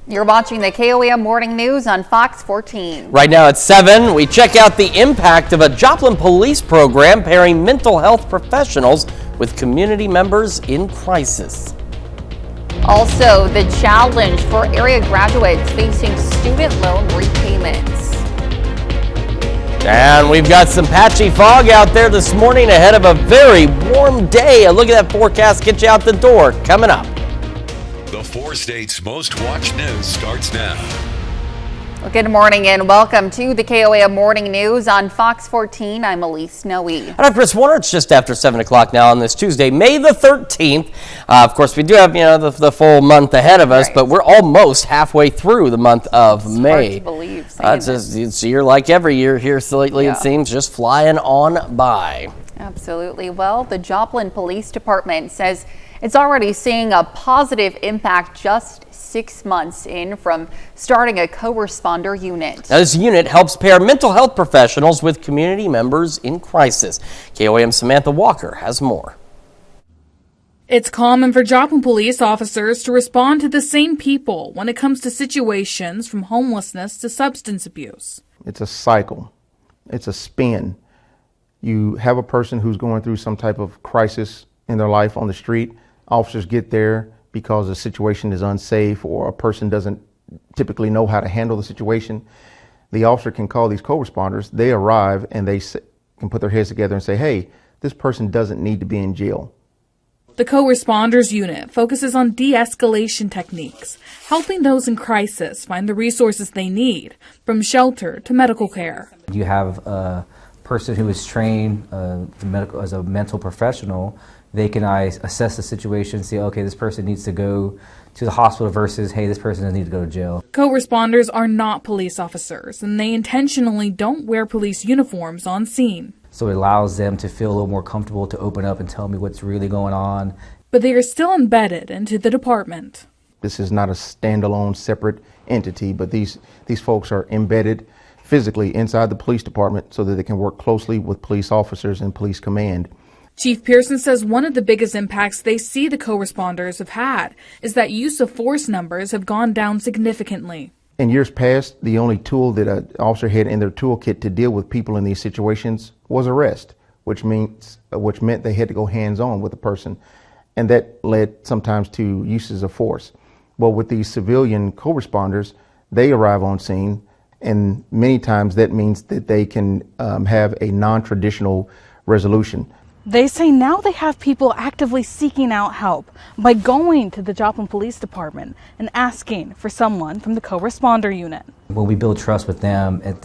You're watching the KOAM Morning News on Fox 14. Right now at 7, we check out the impact of a Joplin police program pairing mental health professionals with community members in crisis. Also, the challenge for area graduates facing student loan repayments. And we've got some patchy fog out there this morning ahead of a very warm day. A look at that forecast, get you out the door, coming up. The 4 states' most watched news starts now. Well, good morning and welcome to the KOAM Morning News on Fox 14. I'm Elise Snowy. And I'm Chris Warner. It's just after 7 o'clock now on this Tuesday, May the 13th. Of course, we do have the full month ahead of us, right, but we're almost halfway through the month of May. Hard to believe. It's a year like every year here lately, yeah. It seems, just flying on by. Absolutely. Well, the Joplin Police Department says it's already seeing a positive impact just 6 months in from starting a co-responder unit. Now, this unit helps pair mental health professionals with community members in crisis. KOAM's Samantha Walker has more. It's common for Joplin police officers to respond to the same people when it comes to situations from homelessness to substance abuse. It's a cycle. It's a spin. You have a person who's going through some type of crisis in their life on the street. Officers get there because the situation is unsafe or a person doesn't typically know how to handle the situation. The officer can call these co-responders. They arrive and they can put their heads together and say, hey, this person doesn't need to be in jail. The co-responders unit focuses on de-escalation techniques, helping those in crisis find the resources they need, from shelter to medical care. You have a person who is trained as a mental professional. They can assess the situation, see, okay, this person needs to go to the hospital versus, hey, this person doesn't need to go to jail. Co-responders are not police officers, and they intentionally don't wear police uniforms on scene. So it allows them to feel a little more comfortable to open up and tell me what's really going on. But they are still embedded into the department. This is not a standalone, separate entity, but these folks are embedded physically inside the police department so that they can work closely with police officers and police command. Chief Pearson says one of the biggest impacts they see the co-responders have had is that use of force numbers have gone down significantly. In years past, the only tool that an officer had in their toolkit to deal with people in these situations was arrest, which meant they had to go hands-on with the person, and that led sometimes to uses of force. Well, with these civilian co-responders, they arrive on scene, and many times that means that they can have a non-traditional resolution. They say now they have people actively seeking out help by going to the Joplin Police Department and asking for someone from the co-responder unit. When we build trust with them, it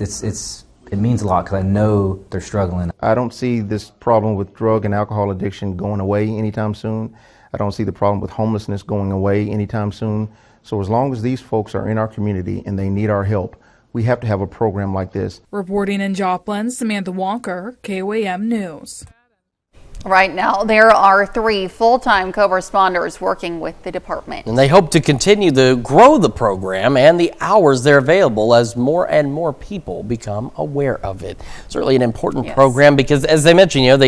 means a lot because I know they're struggling. I don't see this problem with drug and alcohol addiction going away anytime soon. I don't see the problem with homelessness going away anytime soon. So as long as these folks are in our community and they need our help, we have to have a program like this. Reporting in Joplin, Samantha Walker, KOAM News. Right now, there are 3 full-time co-responders working with the department. And they hope to continue to grow the program and the hours they're available as more and more people become aware of it. Certainly an important program because, as they mentioned,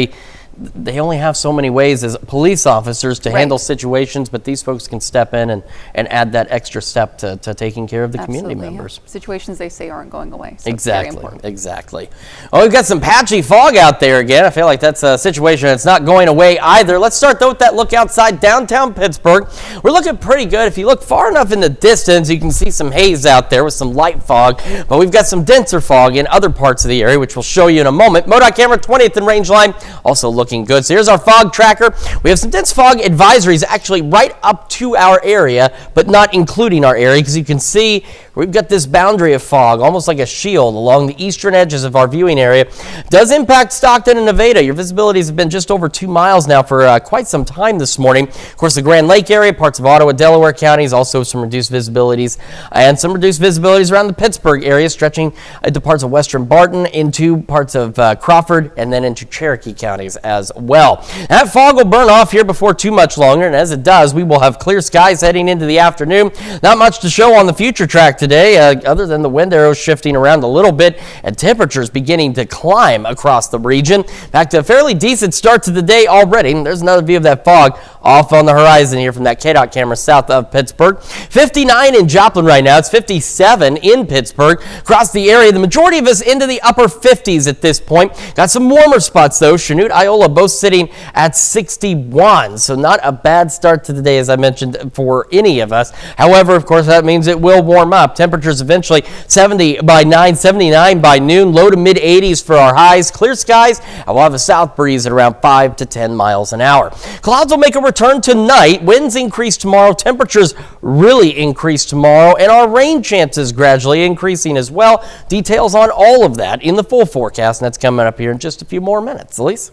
they only have so many ways as police officers to handle situations, but these folks can step in and add that extra step to taking care of the community members. Yeah. Situations they say aren't going away. So Exactly. Oh, we've got some patchy fog out there again. I feel like that's a situation that's not going away either. Let's start though with that look outside downtown Pittsburgh. We're looking pretty good. If you look far enough in the distance, you can see some haze out there with some light fog, but we've got some denser fog in other parts of the area, which we'll show you in a moment. MoDOT camera 20th and range line also looking good. So here's our fog tracker. We have some dense fog advisories actually right up to our area, but not including our area, because you can see we've got this boundary of fog, almost like a shield along the eastern edges of our viewing area. Does impact Stockton and Nevada. Your visibilities have been just over 2 miles now for quite some time this morning. Of course, the Grand Lake area, parts of Ottawa, Delaware counties, also some reduced visibilities, and some reduced visibilities around the Pittsburgh area, stretching into parts of western Barton, into parts of Crawford, and then into Cherokee counties as as well. That fog will burn off here before too much longer, and as it does, we will have clear skies heading into the afternoon. Not much to show on the future track today, other than the wind arrows shifting around a little bit and temperatures beginning to climb across the region. In fact, a fairly decent start to the day already. There's another view of that fog off on the horizon here from that KDOT camera south of Pittsburgh. 59 in Joplin right now. It's 57 in Pittsburgh. Across the area, the majority of us into the upper 50s at this point. Got some warmer spots though. Chanute, Iola both sitting at 61. So not a bad start to the day, as I mentioned, for any of us. However, of course, that means it will warm up. Temperatures eventually 70 by 9, 79 by noon, low to mid 80s for our highs. Clear skies, and we'll have a south breeze at around 5 to 10 miles an hour. Clouds will make a return tonight. Winds increase tomorrow. Temperatures really increase tomorrow, and our rain chances gradually increasing as well. Details on all of that in the full forecast, and that's coming up here in just a few more minutes. Elise?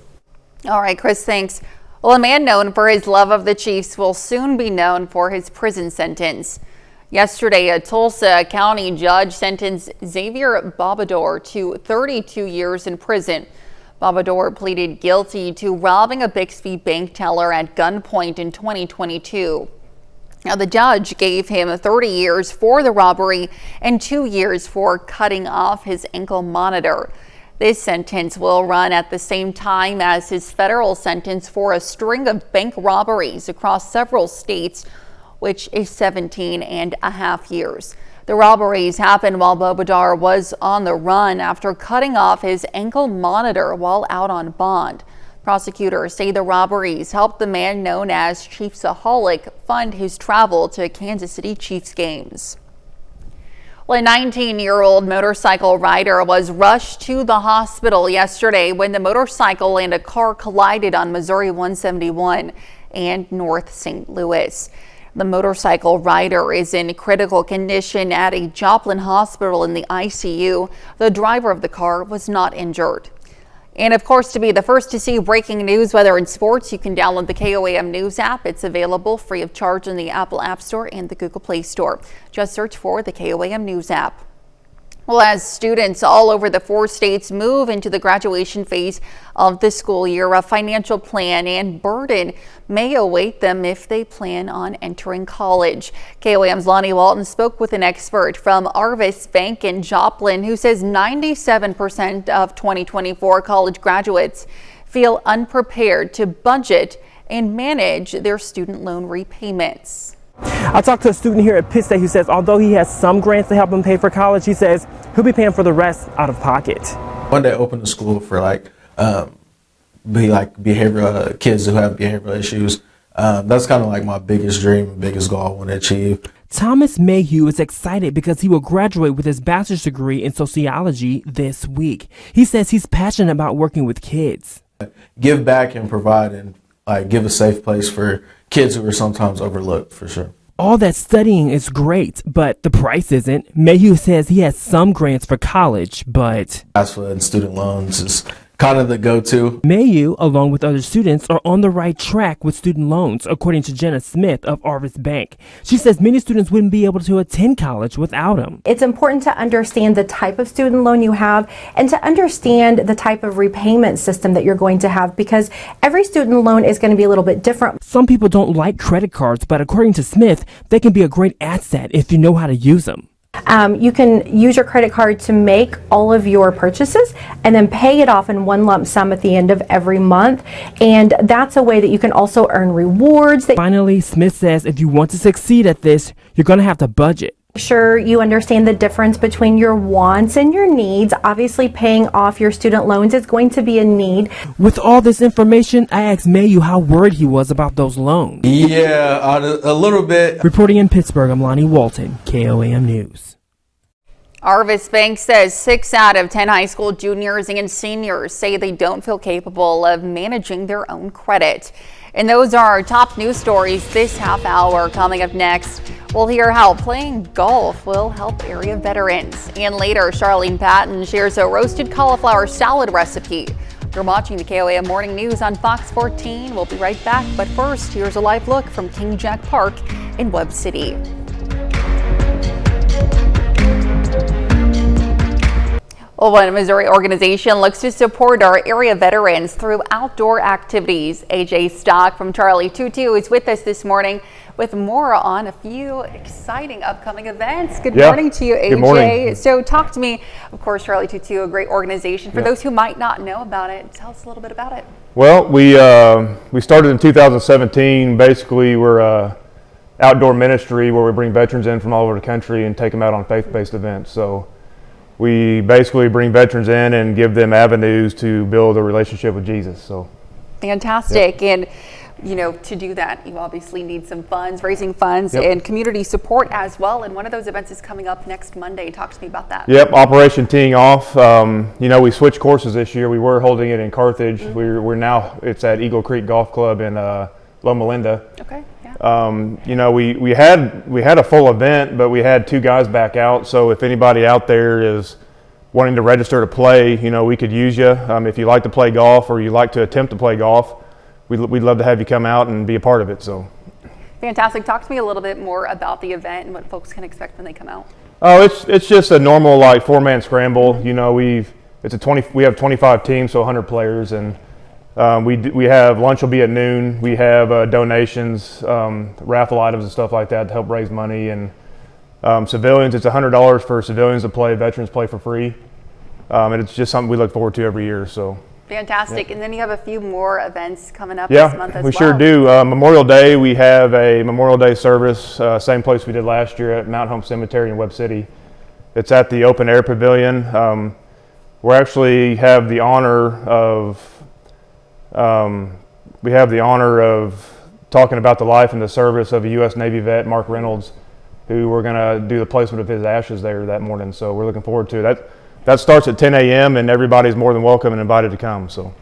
All right, Chris, thanks. Well, a man known for his love of the Chiefs will soon be known for his prison sentence. Yesterday, a Tulsa County judge sentenced Xavier Bobador to 32 years in prison. Bobador pleaded guilty to robbing a Bixby bank teller at gunpoint in 2022. Now, the judge gave him 30 years for the robbery and 2 years for cutting off his ankle monitor. This sentence will run at the same time as his federal sentence for a string of bank robberies across several states, which is 17.5 years. The robberies happened while Bobadar was on the run after cutting off his ankle monitor while out on bond. Prosecutors say the robberies helped the man known as Chiefsaholic fund his travel to Kansas City Chiefs games. Well, a 19-year-old motorcycle rider was rushed to the hospital yesterday when the motorcycle and a car collided on Missouri 171 and North St. Louis. The motorcycle rider is in critical condition at a Joplin hospital in the ICU. The driver of the car was not injured. And of course, to be the first to see breaking news, weather, and sports, you can download the KOAM News app. It's available free of charge in the Apple App Store and the Google Play Store. Just search for the KOAM News app. Well, as students all over the 4 states move into the graduation phase of the school year, a financial plan and burden may await them if they plan on entering college. KOAM's Lonnie Walton spoke with an expert from Arvis Bank in Joplin who says 97% of 2024 college graduates feel unprepared to budget and manage their student loan repayments. I talked to a student here at Pitt State who says although he has some grants to help him pay for college, he says he'll be paying for the rest out of pocket. One day open the school for behavioral kids who have behavioral issues. That's kind of like my biggest dream, biggest goal I want to achieve. Thomas Mayhew is excited because he will graduate with his bachelor's degree in sociology this week. He says he's passionate about working with kids. Give back and provide and give a safe place for kids who are sometimes overlooked, for sure. All that studying is great, but the price isn't. Mayhew says he has some grants for college, but FAFSA and student loans is kind of the go-to. Mayhew, along with other students, are on the right track with student loans, according to Jenna Smith of Arvis Bank. She says many students wouldn't be able to attend college without them. It's important to understand the type of student loan you have and to understand the type of repayment system that you're going to have, because every student loan is going to be a little bit different. Some people don't like credit cards, but according to Smith, they can be a great asset if you know how to use them. You can use your credit card to make all of your purchases and then pay it off in one lump sum at the end of every month. And that's a way that you can also earn rewards. Finally, Smith says if you want to succeed at this, you're going to have to budget. Sure, you understand the difference between your wants and your needs. Obviously, paying off your student loans is going to be a need. With all this information, I asked Mayhew how worried he was about those loans. Yeah, a little bit. Reporting in Pittsburgh, I'm Lonnie Walton, KOAM News. Arvis Bank says 6 out of 10 high school juniors and seniors say they don't feel capable of managing their own credit. And those are our top news stories this half hour. Coming up next, we'll hear how playing golf will help area veterans. And later, Charlene Patton shares a roasted cauliflower salad recipe. You're watching the KOAM Morning News on Fox 14. We'll be right back. But first, here's a live look from King Jack Park in Webb City. Well, one Missouri organization looks to support our area veterans through outdoor activities. AJ Stock from Charlie 22 is with us this morning with more on a few exciting upcoming events. Good morning to you, AJ. Good morning. So talk to me, of course, Charlie 22, a great organization. For those who might not know about it, tell us a little bit about it. Well, we started in 2017. Basically, we're a outdoor ministry where we bring veterans in from all over the country and take them out on faith-based events. So we basically bring veterans in and give them avenues to build a relationship with Jesus. So fantastic. And you know, to do that, you obviously need some funds, raising funds and community support as well. And one of those events is coming up next Monday. Talk to me about that. Yep, Operation Teeing Off. You know, we switched courses this year. We were holding it in Carthage. We're now, it's at Eagle Creek Golf Club in Loma Linda. Okay. Yeah. You know, we had a full event, but we had 2 guys back out. So if anybody out there is wanting to register to play, you know, we could use you. If you like to play golf or you like to attempt to play golf, we'd love to have you come out and be a part of it. So fantastic. Talk to me a little bit more about the event and what folks can expect when they come out. Oh, it's just a normal like 4-man scramble. You know, we have 25 teams, so 100 players, and we have lunch will be at noon. We have donations, raffle items and stuff like that to help raise money, and civilians. It's $100 for civilians to play. Veterans play for free, and it's just something we look forward to every year. So. Fantastic. And then you have a few more events coming up this month as well. We sure do. Memorial Day, we have a Memorial Day service, same place we did last year at Mount Home Cemetery in Webb City. It's at the open air pavilion. We actually have the honor of talking about the life and the service of a U.S. Navy vet, Mark Reynolds, who we're going to do the placement of his ashes there that morning. So we're looking forward to that. That starts at 10 a.m. and everybody's more than welcome and invited to come. So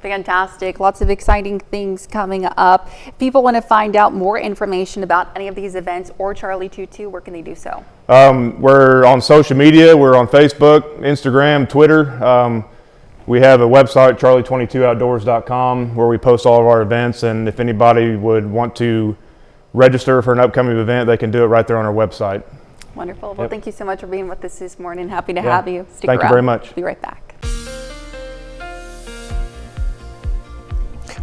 fantastic. Lots of exciting things coming up. If people want to find out more information about any of these events or Charlie 22, where can they do so? We're on social media. We're on Facebook, Instagram, Twitter. We have a website, charlie22outdoors.com, where we post all of our events. And if anybody would want to register for an upcoming event, they can do it right there on our website. Wonderful. Well, thank you so much for being with us this morning. Happy to have you. Stick around. Thank you very much. Be right back.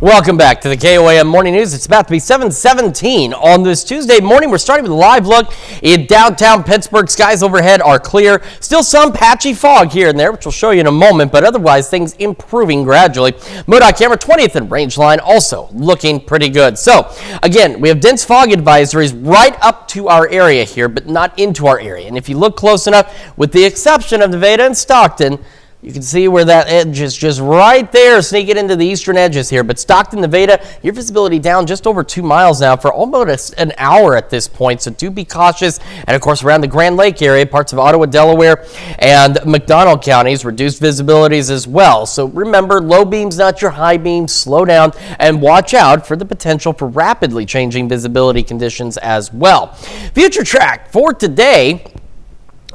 Welcome back to the KOAM Morning News. It's about to be 7:17 on this Tuesday morning. We're starting with a live look in downtown Pittsburgh. Skies overhead are clear. Still some patchy fog here and there, which we'll show you in a moment, but otherwise things improving gradually. MoDOT camera 20th and Rangeline also looking pretty good. So again, we have dense fog advisories right up to our area here, but not into our area. And if you look close enough, with the exception of Nevada and Stockton, you can see where that edge is just right there, sneaking into the eastern edges here. But Stockton, Nevada, your visibility down just over 2 miles now for almost an hour at this point. So do be cautious. And of course, around the Grand Lake area, parts of Ottawa, Delaware, and McDonald counties, reduced visibilities as well. So remember, low beams, not your high beams. Slow down and watch out for the potential for rapidly changing visibility conditions as well. Future track for today,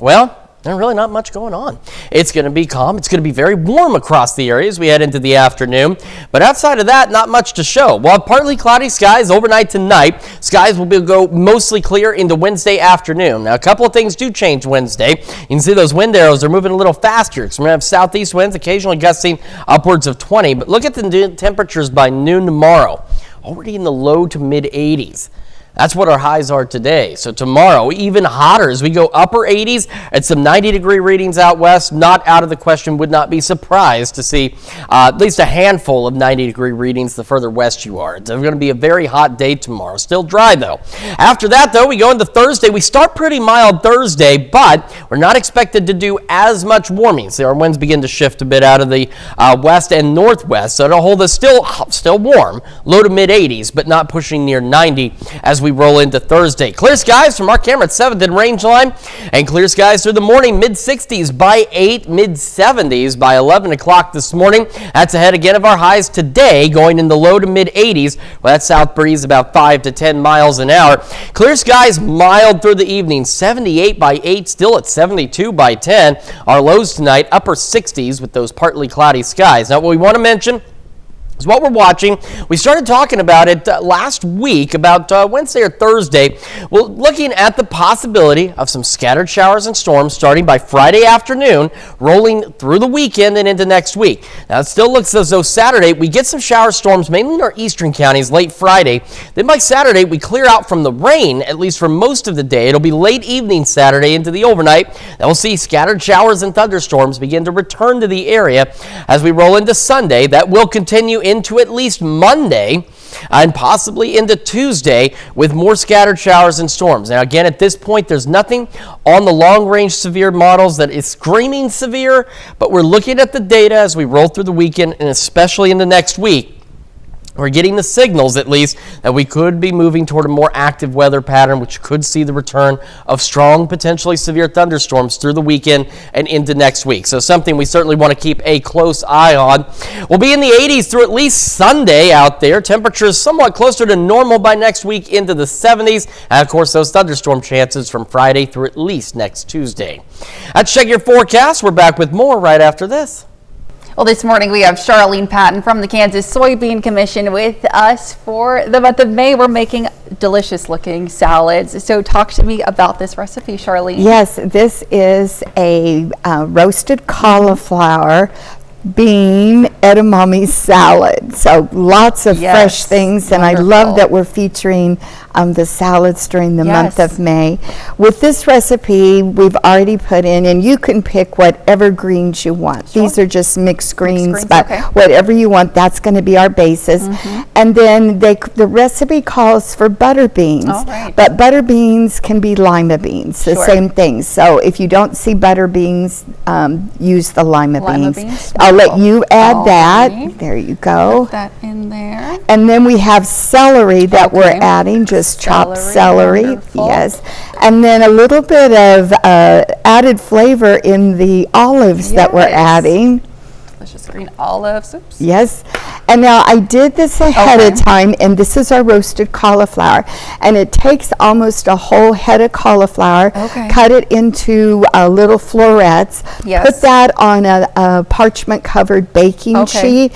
well, there's really not much going on. It's going to be calm. It's going to be very warm across the area as we head into the afternoon. But outside of that, not much to show. We'll have partly cloudy skies overnight tonight. Skies will go mostly clear into Wednesday afternoon. Now, a couple of things do change Wednesday. You can see those wind arrows are moving a little faster. So we're going to have southeast winds, occasionally gusting upwards of 20. But look at the temperatures by noon tomorrow. Already in the low to mid 80s. That's what our highs are today. So tomorrow, even hotter as we go upper 80s and some 90-degree readings out west. Not out of the question. Would not be surprised to see at least a handful of 90-degree readings the further west you are. It's going to be a very hot day tomorrow. Still dry, though. After that, though, we go into Thursday. We start pretty mild Thursday, but we're not expected to do as much warming. So our winds begin to shift a bit out of the west and northwest. So it'll hold us still warm, low to mid 80s, but not pushing near 90 as we roll into Thursday. Clear skies from our camera at 7th and Rangeline, and clear skies through the morning, mid 60s by 8, mid 70s by 11 o'clock this morning. That's ahead again of our highs today, going in the low to mid 80s. Well, that south breeze about 5 to 10 miles an hour. Clear skies mild through the evening, 78 by 8, still at 72 by 10. Our lows tonight, upper 60s with those partly cloudy skies. Now, what we want to mention, is what we're watching. We started talking about it last week, about Wednesday or Thursday. We're looking at the possibility of some scattered showers and storms starting by Friday afternoon, rolling through the weekend and into next week. Now, it still looks as though Saturday we get some shower storms, mainly in our eastern counties, late Friday. Then by Saturday, we clear out from the rain, at least for most of the day. It'll be late evening Saturday into the overnight. Then we'll see scattered showers and thunderstorms begin to return to the area as we roll into Sunday. That will continue into at least Monday and possibly into Tuesday with more scattered showers and storms. Now, again, at this point, there's nothing on the long-range severe models that is screaming severe, but we're looking at the data as we roll through the weekend and especially into next week. We're getting the signals, at least, that we could be moving toward a more active weather pattern, which could see the return of strong, potentially severe thunderstorms through the weekend and into next week. So something we certainly want to keep a close eye on. We'll be in the 80s through at least Sunday out there. Temperatures somewhat closer to normal by next week into the 70s. And, of course, those thunderstorm chances from Friday through at least next Tuesday. Let's check your forecast. We're back with more right after this. Well, this morning we have Charlene Patton from the Kansas Soybean Commission with us for the month of May. We're making delicious looking salads. So talk to me about this recipe, Charlene. Yes, this is a roasted cauliflower bean edamame salad. So lots of fresh things, and I love that we're featuring the salads during the month of May. With this recipe, we've already put in, and you can pick whatever greens you want. These are just mixed greens, but whatever you want, that's going to be our basis. And then the recipe calls for butter beans, but butter beans can be lima beans, the same thing. So if you don't see butter beans, use the lima beans. I'll let you add that. There you go. Put that in there. And then we have celery that we're adding, just chopped celery. Wonderful. Yes. And then a little bit of added flavor in the olives that we're adding. Delicious green olives. Oops. Yes. And now I did this ahead of time, and this is our roasted cauliflower. And it takes almost a whole head of cauliflower, cut it into little florets, put that on a parchment-covered baking sheet.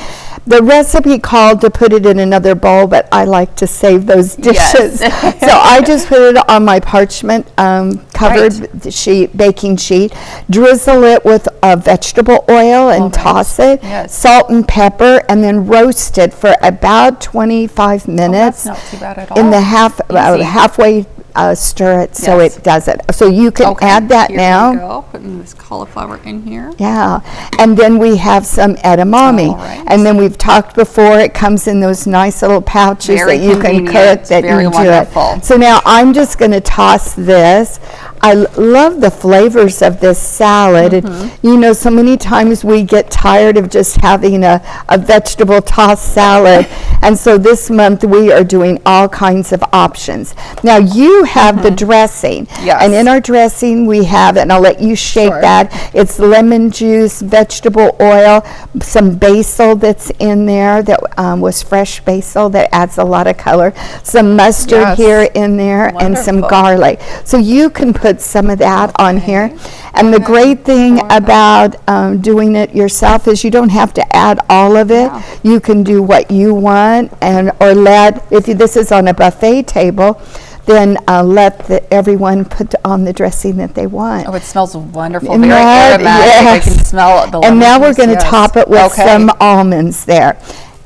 The recipe called to put it in another bowl, but I like to save those dishes. So I just put it on my parchment covered sheet, baking sheet, drizzle it with vegetable oil and toss it, salt and pepper, and then roast it for about 25 minutes. That's not too bad at all. In the halfway stir it so it does it. So you can add that now. Here we go. Putting this cauliflower in here. Yeah, and then we have some edamame, and then we've talked before. It comes in those nice little pouches that you can cook. That you do it. So now I'm just going to toss this. I love the flavors of this salad. And, you know, so many times we get tired of just having a vegetable tossed salad, and so this month we are doing all kinds of options. Now you have the dressing, and in our dressing we have, and I'll let you shake that, it's lemon juice, vegetable oil, some basil that's in there that was fresh basil that adds a lot of color, some mustard here in there, and some garlic. So you can put some of that on here. And the great thing about doing it yourself is you don't have to add all of it. You can do what you want, and if this is on a buffet table, then let everyone put on the dressing that they want. Oh, it smells wonderful. Very aromatic. I can smell the lemon. And now we're going to top it with some almonds there.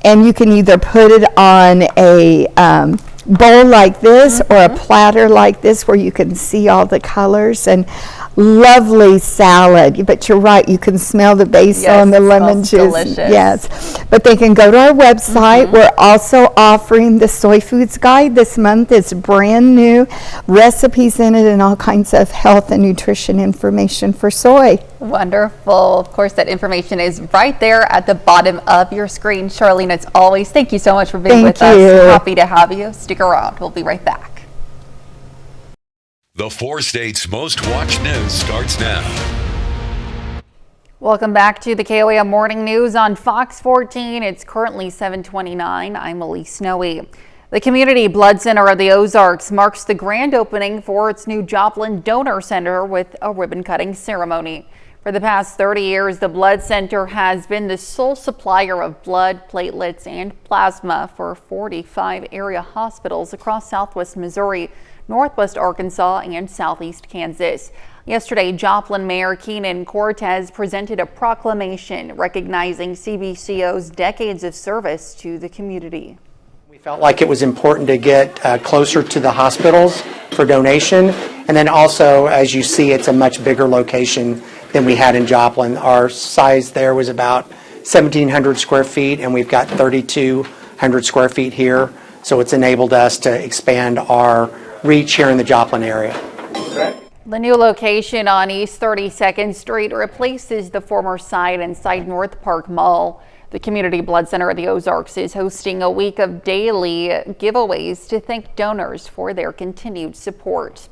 And you can either put it on a bowl like this or a platter like this where you can see all the colors, and lovely salad. But you're right, you can smell the basil and the lemon juice. Delicious. Yes, but they can go to our website. We're also offering the Soy Foods Guide this month. It's brand new, recipes in it, and all kinds of health and nutrition information for soy. Wonderful. Of course, that information is right there at the bottom of your screen. Charlene, as always, thank you so much for being with us. Happy to have you. Stick around. We'll be right back. The 4 states' most watched news starts now. Welcome back to the KOAM Morning News on Fox 14. It's currently 7:29. I'm Elise Snowy. The Community Blood Center of the Ozarks marks the grand opening for its new Joplin Donor Center with a ribbon-cutting ceremony. For the past 30 years, the Blood Center has been the sole supplier of blood, platelets, and plasma for 45 area hospitals across southwest Missouri, northwest Arkansas, and southeast Kansas. Yesterday, Joplin Mayor Keenan Cortez presented a proclamation recognizing CBCO's decades of service to the community. We felt like it was important to get closer to the hospitals for donation, and then also, as you see, it's a much bigger location than we had in Joplin. Our size there was about 1,700 square feet, and we've got 3,200 square feet here. So it's enabled us to expand our reach here in the Joplin area. The new location on East 32nd Street replaces the former site inside North Park Mall. The Community Blood Center of the Ozarks is hosting a week of daily giveaways to thank donors for their continued support.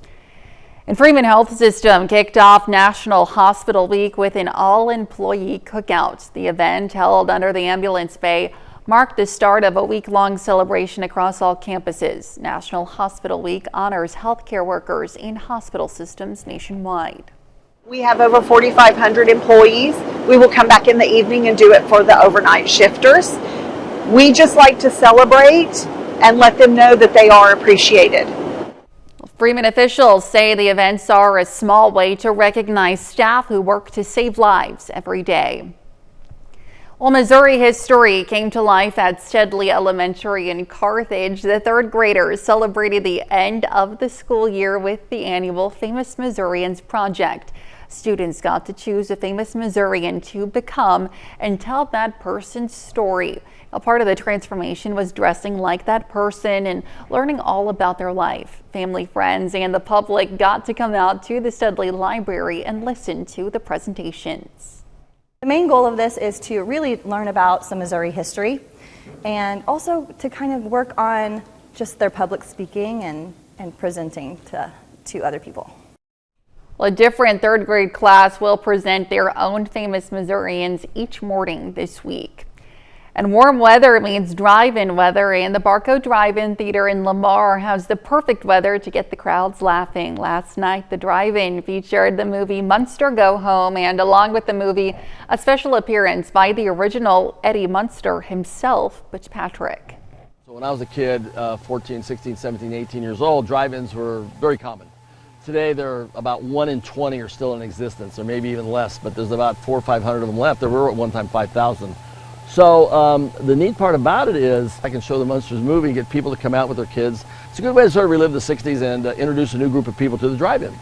And Freeman Health System kicked off National Hospital Week with an all-employee cookout. The event, held under the ambulance bay, marked the start of a week-long celebration across all campuses. National Hospital Week honors healthcare workers in hospital systems nationwide. We have over 4,500 employees. We will come back in the evening and do it for the overnight shifters. We just like to celebrate and let them know that they are appreciated. Freeman officials say the events are a small way to recognize staff who work to save lives every day. Well, Missouri history came to life at Steadley Elementary in Carthage. The third graders celebrated the end of the school year with the annual Famous Missourians project. Students got to choose a famous Missourian to become and tell that person's story. A part of the transformation was dressing like that person and learning all about their life. Family, friends, and the public got to come out to the Steadley Library and listen to the presentations. The main goal of this is to really learn about some Missouri history and also to kind of work on just their public speaking and presenting to other people. Well, a different third grade class will present their own famous Missourians each morning this week. And warm weather means drive-in weather, and the Barco Drive-In Theater in Lamar has the perfect weather to get the crowds laughing. Last night, the drive-in featured the movie Munster Go Home, and along with the movie, a special appearance by the original Eddie Munster himself, Butch Patrick. So when I was a kid, 14, 16, 17, 18 years old, drive-ins were very common. Today, they're about 1 in 20 are still in existence, or maybe even less, but there's about 400 or 500 of them left. There were at one time 5,000. So the neat part about it is I can show the Munsters movie and get people to come out with their kids. It's a good way to sort of relive the 60s and introduce a new group of people to the drive-in.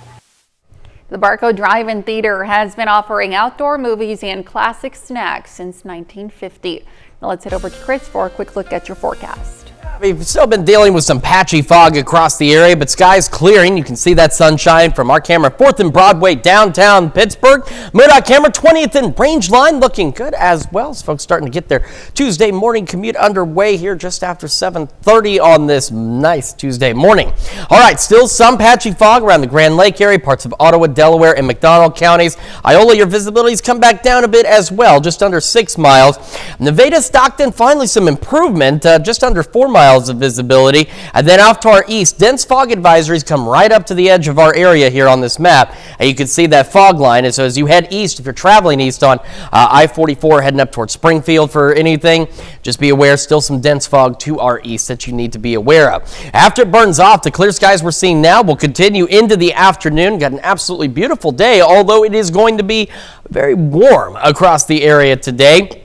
The Barco Drive-In Theater has been offering outdoor movies and classic snacks since 1950. Now let's head over to Chris for a quick look at your forecast. We've still been dealing with some patchy fog across the area, but skies clearing. You can see that sunshine from our camera 4th and Broadway, downtown Pittsburgh. MoDOT camera 20th and Rangeline looking good as well. So folks starting to get their Tuesday morning commute underway here just after 7:30 on this nice Tuesday morning. All right, still some patchy fog around the Grand Lake area, parts of Ottawa, Delaware, and McDonald counties. Iola, your visibility's come back down a bit as well, just under 6 miles. Nevada, Stockton, finally some improvement, just under 4 miles of visibility. And then off to our east, dense fog advisories come right up to the edge of our area here on this map. And you can see that fog line. And so as you head east, if you're traveling east on I-44 heading up towards Springfield for anything, just be aware still some dense fog to our east that you need to be aware of. After it burns off, the clear skies we're seeing now will continue into the afternoon. Got an absolutely beautiful day, although it is going to be very warm across the area today.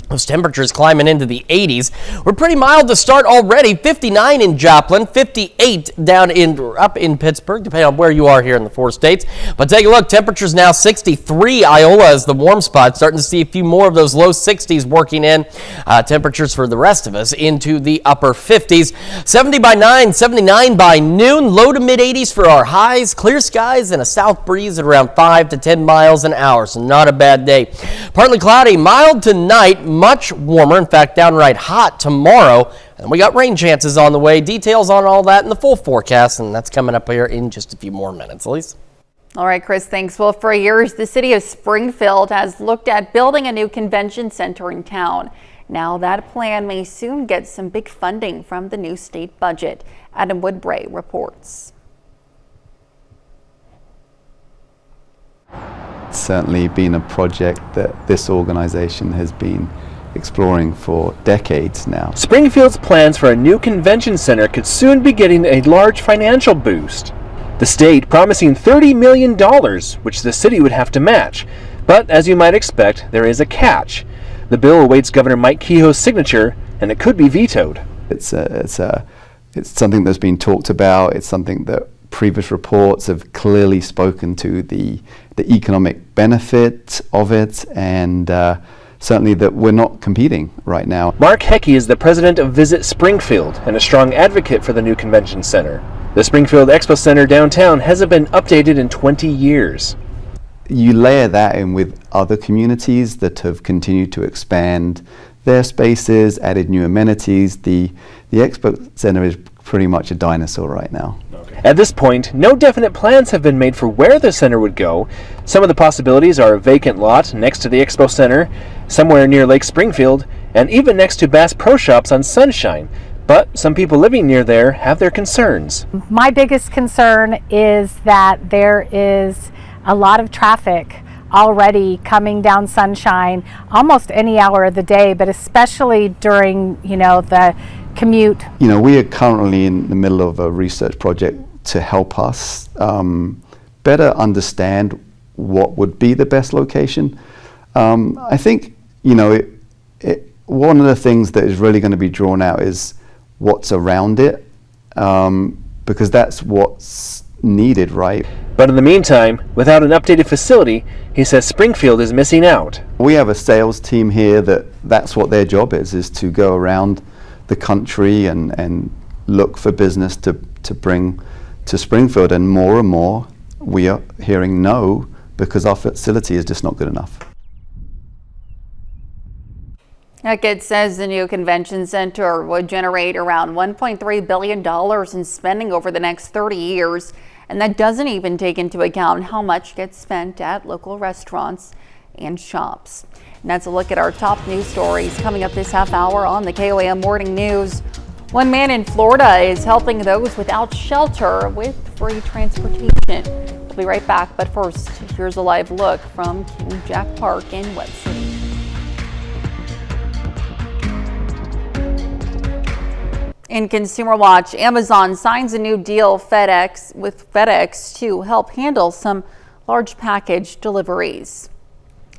Those temperatures climbing into the 80s. We're pretty mild to start already. 59 in Joplin, 58 down up in Pittsburgh, depending on where you are here in the 4 states. But take a look, temperatures now 63. Iola is the warm spot. Starting to see a few more of those low 60s working in. Temperatures for the rest of us into the upper 50s. 70 by 9, 79 by noon. Low to mid 80s for our highs. Clear skies and a south breeze at around 5 to 10 miles an hour. So not a bad day. Partly cloudy, mild tonight. Much warmer, in fact, downright hot tomorrow. And we got rain chances on the way. Details on all that in the full forecast, and that's coming up here in just a few more minutes. Elise? All right, Chris, thanks. Well, for years, the city of Springfield has looked at building a new convention center in town. Now that plan may soon get some big funding from the new state budget. Adam Woodbray reports. certainly been a project that this organization has been exploring for decades now. Springfield's plans for a new convention center could soon be getting a large financial boost. The state promising $30 million, which the city would have to match. But as you might expect, there is a catch. The bill awaits Governor Mike Kehoe's signature, and it could be vetoed. It's something that's been talked about. It's something that previous reports have clearly spoken to the economic benefit of it, and certainly that we're not competing right now. Mark Heckey is the president of Visit Springfield and a strong advocate for the new convention center. The Springfield Expo Center downtown hasn't been updated in 20 years. You layer that in with other communities that have continued to expand their spaces, added new amenities. The Expo Center is pretty much a dinosaur right now. At this point, no definite plans have been made for where the center would go. Some of the possibilities are a vacant lot next to the Expo Center, somewhere near Lake Springfield, and even next to Bass Pro Shops on Sunshine. But some people living near there have their concerns. My biggest concern is that there is a lot of traffic already coming down Sunshine almost any hour of the day, but especially during, the commute. We are currently in the middle of a research project to help us better understand what would be the best location. I think, one of the things that is really going to be drawn out is what's around it, because that's what's needed, right? But in the meantime, without an updated facility, he says Springfield is missing out. We have a sales team here that's what their job is to go around the country and look for business to bring to Springfield, and more we are hearing no, because our facility is just not good enough. It says the new convention center would generate around $1.3 billion in spending over the next 30 years. And that doesn't even take into account how much gets spent at local restaurants and shops. And that's a look at our top news stories coming up this half hour on the KOAM Morning News. One man in Florida is helping those without shelter with free transportation. We'll be right back, but first, here's a live look from King Jack Park in Webb City. In Consumer Watch, Amazon signs a new deal with FedEx to help handle some large package deliveries.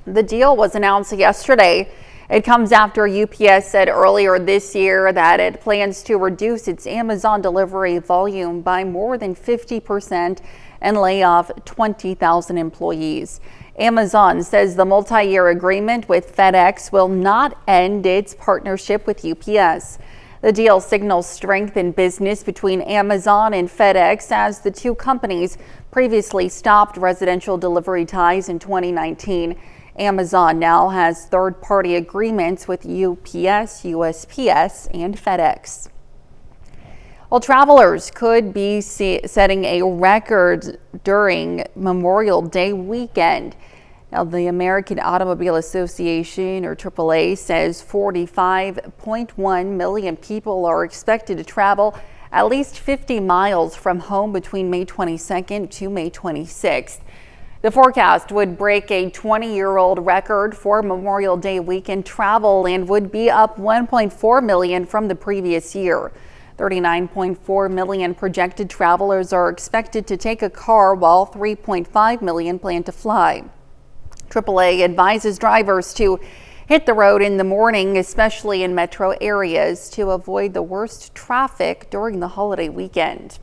The deal was announced yesterday. It comes after UPS said earlier this year that it plans to reduce its Amazon delivery volume by more than 50% and lay off 20,000 employees. Amazon says the multi-year agreement with FedEx will not end its partnership with UPS. The deal signals strength in business between Amazon and FedEx as the two companies previously stopped residential delivery ties in 2019. Amazon now has third-party agreements with UPS, USPS, and FedEx. Well, travelers could be setting a record during Memorial Day weekend. Now, the American Automobile Association, or AAA, says 45.1 million people are expected to travel at least 50 miles from home between May 22nd to May 26th. The forecast would break a 20-year-old record for Memorial Day weekend travel and would be up 1.4 million from the previous year. 39.4 million projected travelers are expected to take a car, while 3.5 million plan to fly. AAA advises drivers to hit the road in the morning, especially in metro areas, to avoid the worst traffic during the holiday weekend.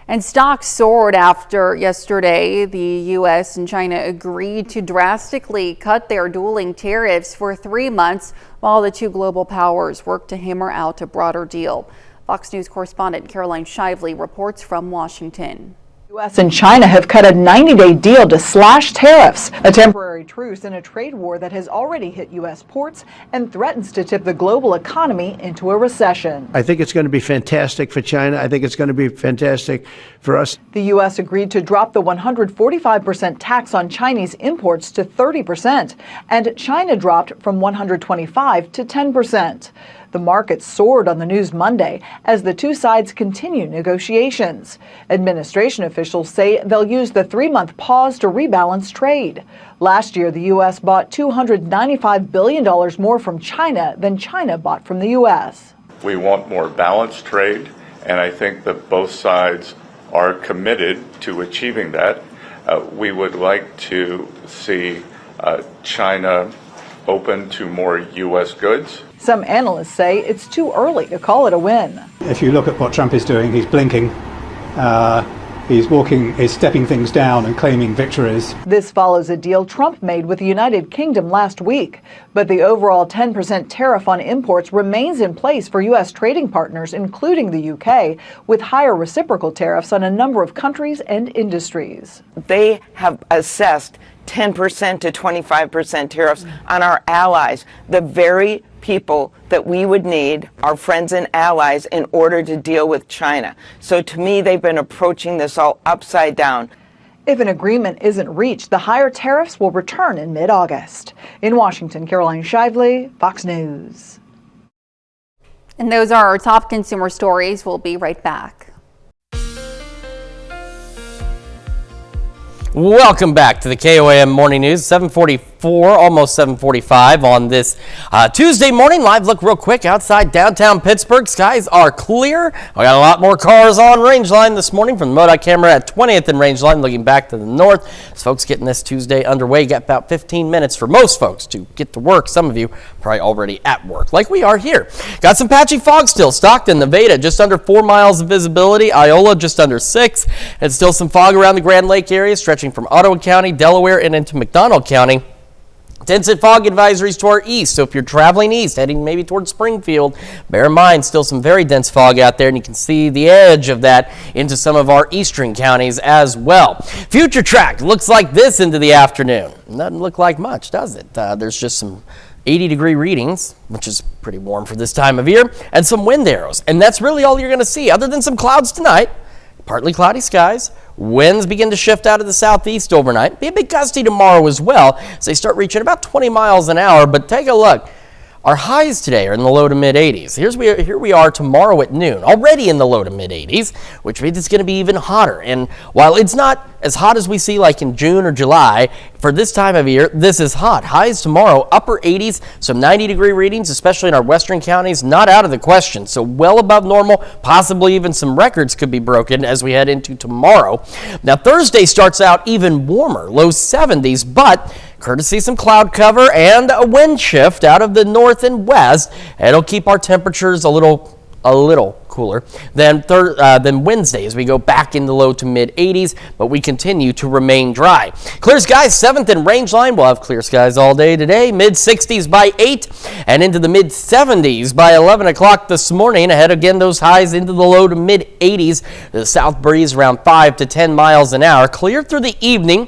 And stocks soared after yesterday the U.S. and China agreed to drastically cut their dueling tariffs for 3 months while the two global powers work to hammer out a broader deal. Fox News correspondent Caroline Shively reports from Washington. The U.S. and China have cut a 90-day deal to slash tariffs, a temporary truce in a trade war that has already hit U.S. ports and threatens to tip the global economy into a recession. I think it's going to be fantastic for China. I think it's going to be fantastic for us. The U.S. agreed to drop the 145% tax on Chinese imports to 30%, and China dropped from 125% to 10%. The market soared on the news Monday as the two sides continue negotiations. Administration officials say they'll use the 3-month pause to rebalance trade. Last year, the U.S. bought $295 billion more from China than China bought from the U.S. We want more balanced trade, and I think that both sides are committed to achieving that. We would like to see China open to more U.S. goods. Some analysts say it's too early to call it a win. If you look at what Trump is doing, he's blinking. He's stepping things down and claiming victories. This follows a deal Trump made with the United Kingdom last week. But the overall 10% tariff on imports remains in place for U.S. trading partners, including the UK, with higher reciprocal tariffs on a number of countries and industries. They have assessed 10% to 25% tariffs on our allies, the very people that we would need, our friends and allies, in order to deal with China. So to me, they've been approaching this all upside down. If an agreement isn't reached, the higher tariffs will return in mid-August. In Washington, Caroline Shively, Fox News. And those are our top consumer stories. We'll be right back. Welcome back to the KOAM Morning News, 7:44, almost 7:45 on this Tuesday morning. Live look real quick outside downtown Pittsburgh. Skies are clear. We got a lot more cars on Rangeline this morning from the MoDOT camera at 20th and Rangeline, looking back to the north. As folks getting this Tuesday underway, you got about 15 minutes for most folks to get to work. Some of you probably already at work, like we are here. Got some patchy fog still. Stockton, Nevada, just under 4 miles of visibility. Iola, just under 6. And still some fog around the Grand Lake area, stretching from Ottawa County, Delaware, and into McDonald County. Dense fog advisories to our east, so if you're traveling east, heading maybe towards Springfield, bear in mind still some very dense fog out there, and you can see the edge of that into some of our eastern counties as well. Future track looks like this into the afternoon. Doesn't look like much, does it? There's just some 80-degree readings, which is pretty warm for this time of year, and some wind arrows, and that's really all you're going to see, other than some clouds tonight. Partly cloudy skies. Winds begin to shift out of the southeast overnight. Be a bit gusty tomorrow as well, as they start reaching about 20 miles an hour. But take a look. Our highs today are in the low to mid 80s. Here we are tomorrow at noon, already in the low to mid 80s, which means it's going to be even hotter. And while it's not as hot as we see like in June or July, for this time of year, this is hot. Highs tomorrow, upper 80s, some 90-degree readings, especially in our western counties, not out of the question. So well above normal, possibly even some records could be broken as we head into tomorrow. Now Thursday starts out even warmer, low 70s, but courtesy some cloud cover and a wind shift out of the north and west, it'll keep our temperatures a little cooler than Wednesday as we go back in the low to mid 80s, but we continue to remain dry. Clear skies, 7th and Rangeline. We'll have clear skies all day today. Mid 60s by 8 and into the mid 70s by 11 o'clock this morning. Ahead again, those highs into the low to mid 80s. The south breeze around 5 to 10 miles an hour. Clear through the evening.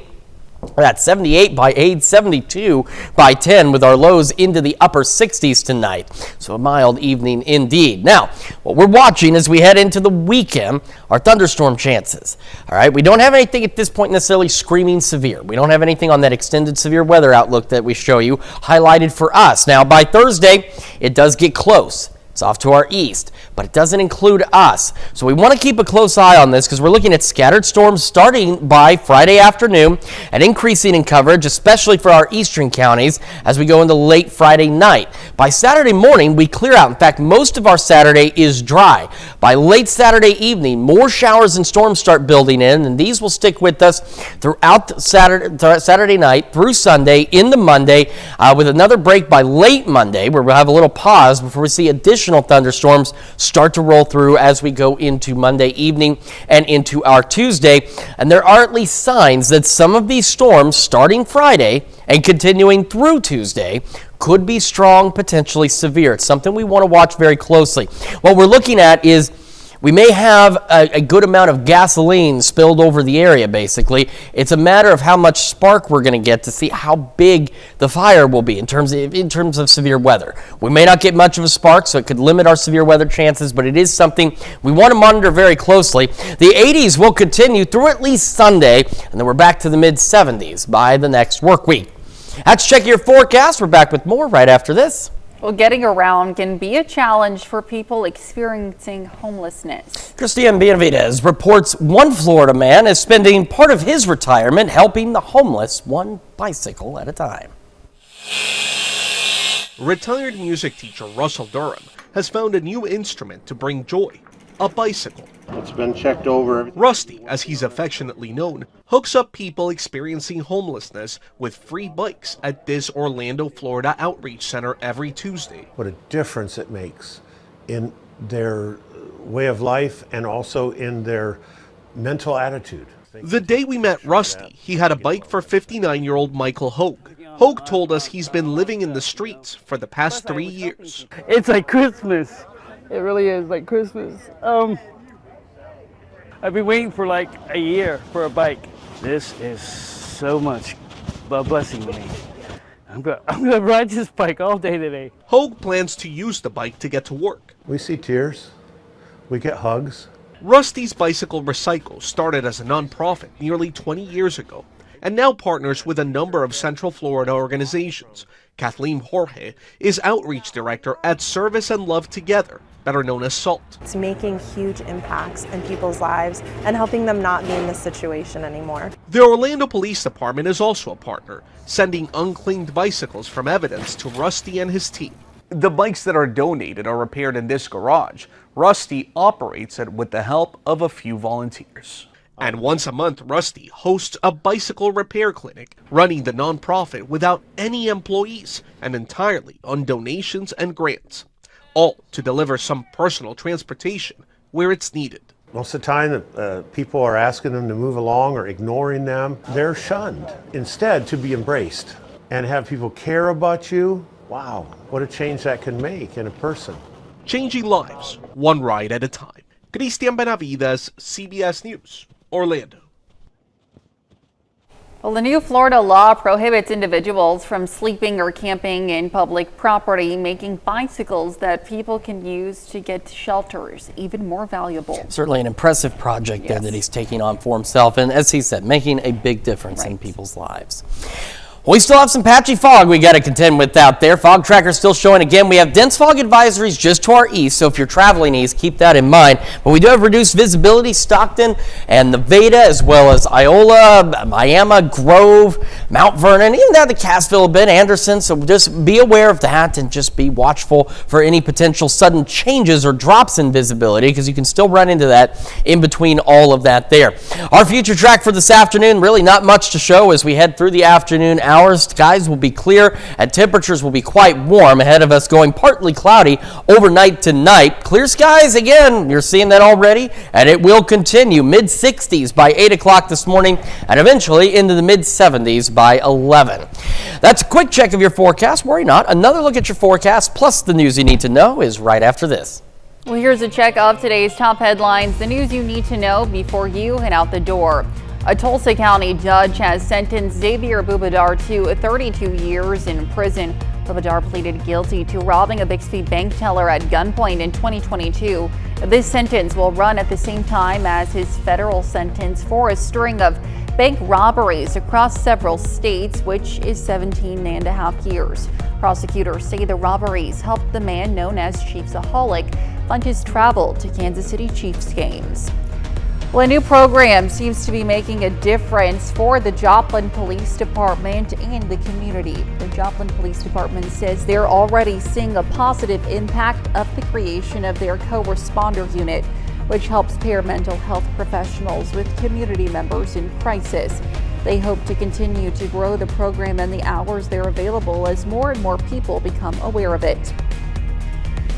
That's 78 by 8, 72 by 10 with our lows into the upper 60s tonight. So a mild evening indeed. Now, what we're watching as we head into the weekend are thunderstorm chances. All right, we don't have anything at this point necessarily screaming severe. We don't have anything on that extended severe weather outlook that we show you highlighted for us. Now, by Thursday, it does get close. It's off to our east, but it doesn't include us. So we want to keep a close eye on this because we're looking at scattered storms starting by Friday afternoon and increasing in coverage, especially for our eastern counties as we go into late Friday night. By Saturday morning, we clear out. In fact, most of our Saturday is dry. By late Saturday evening, more showers and storms start building in, and these will stick with us throughout Saturday night through Sunday into Monday, with another break by late Monday where we'll have a little pause before we see additional thunderstorms start to roll through as we go into Monday evening and into our Tuesday. And there are at least signs that some of these storms starting Friday and continuing through Tuesday could be strong, potentially severe. It's something we want to watch very closely. What we're looking at is we may have a good amount of gasoline spilled over the area, basically. It's a matter of how much spark we're going to get to see how big the fire will be in terms of severe weather. We may not get much of a spark, so it could limit our severe weather chances, but it is something we want to monitor very closely. The 80s will continue through at least Sunday, and then we're back to the mid-70s by the next work week. Let's check your forecast. We're back with more right after this. Well, getting around can be a challenge for people experiencing homelessness. Christian Benavidez reports one Florida man is spending part of his retirement helping the homeless one bicycle at a time. Retired music teacher Russell Durham has found a new instrument to bring joy, a bicycle. It's been checked over. Rusty, as he's affectionately known, hooks up people experiencing homelessness with free bikes at this Orlando, Florida outreach center every Tuesday. What a difference it makes in their way of life and also in their mental attitude. The day we met Rusty, he had a bike for 59-year-old Michael Hogue. Hogue told us he's been living in the streets for the past 3 years. It's like Christmas. It really is like Christmas. I've been waiting for like a year for a bike. This is so much a blessing to me. I'm gonna ride this bike all day today. Hogue plans to use the bike to get to work. We see tears. We get hugs. Rusty's Bicycle Recycle started as a nonprofit nearly 20 years ago and now partners with a number of Central Florida organizations. Kathleen Jorge is outreach director at Service and Love Together, better known as SALT. It's making huge impacts in people's lives and helping them not be in this situation anymore. The Orlando Police Department is also a partner, sending unclaimed bicycles from evidence to Rusty and his team. The bikes that are donated are repaired in this garage. Rusty operates it with the help of a few volunteers. And once a month, Rusty hosts a bicycle repair clinic, running the nonprofit without any employees and entirely on donations and grants, all to deliver some personal transportation where it's needed. Most of the time, people are asking them to move along or ignoring them. They're shunned. Instead, to be embraced and have people care about you. Wow, what a change that can make in a person. Changing lives, one ride at a time. Christian Benavidez, CBS News, Orlando. Well, the new Florida law prohibits individuals from sleeping or camping in public property, making bicycles that people can use to get to shelters even more valuable. Certainly an impressive project there that he's taking on for himself, and as he said, making a big difference in people's lives. We still have some patchy fog we got to contend with out there. Fog tracker still showing again. We have dense fog advisories just to our east, so if you're traveling east, keep that in mind. But we do have reduced visibility, Stockton and the Veda, as well as Iola, Miami, Grove, Mount Vernon, even down to Cassville a bit, Anderson. So just be aware of that and just be watchful for any potential sudden changes or drops in visibility, because you can still run into that in between all of that there. Our future track for this afternoon, really not much to show as we head through the afternoon hours. Skies will be clear and temperatures will be quite warm. Ahead of us going partly cloudy overnight tonight. Clear skies again, you're seeing that already, and it will continue. Mid-60s by 8 o'clock this morning and eventually into the mid-70s by 11. That's a quick check of your forecast. Worry not. Another look at your forecast plus the news you need to know is right after this. Well, here's a check of today's top headlines, the news you need to know before you head out the door. A Tulsa County judge has sentenced Xavier Bubadar to 32 years in prison. Bubadar pleaded guilty to robbing a Bixby bank teller at gunpoint in 2022. This sentence will run at the same time as his federal sentence for a string of bank robberies across several states, which is 17.5 years. Prosecutors say the robberies helped the man known as Chiefsaholic fund his travel to Kansas City Chiefs games. Well, a new program seems to be making a difference for the Joplin Police Department and the community. The Joplin Police Department says they're already seeing a positive impact of the creation of their co-responder unit, which helps pair mental health professionals with community members in crisis. They hope to continue to grow the program and the hours they're available as more and more people become aware of it.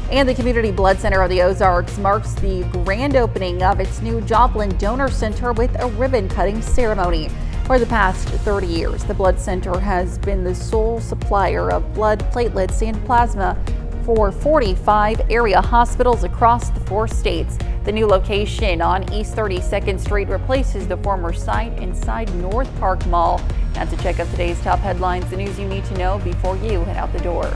And the Community Blood Center of the Ozarks marks the grand opening of its new Joplin Donor Center with a ribbon-cutting ceremony. For the past 30 years, the Blood Center has been the sole supplier of blood, platelets, and plasma for 45 area hospitals across the 4 states. The new location on East 32nd Street replaces the former site inside North Park Mall. That's a check of today's top headlines, the news you need to know before you head out the door.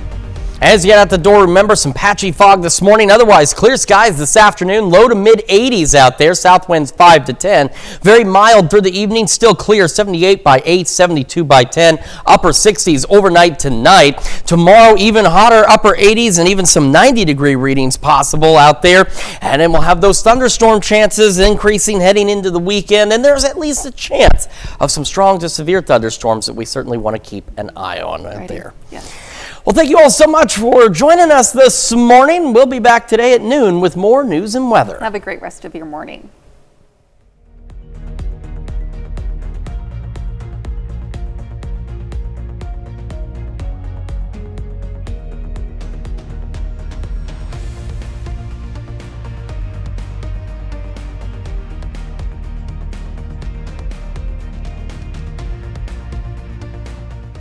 As you get out the door, remember some patchy fog this morning. Otherwise, clear skies this afternoon. Low to mid 80s out there. South winds 5 to 10. Very mild through the evening. Still clear. 78 by 8, 72 by 10. Upper 60s overnight tonight. Tomorrow, even hotter. Upper 80s and even some 90-degree readings possible out there. And then we'll have those thunderstorm chances increasing heading into the weekend. And there's at least a chance of some strong to severe thunderstorms that we certainly want to keep an eye on out there. Yeah. Well, thank you all so much for joining us this morning. We'll be back today at noon with more news and weather. Have a great rest of your morning.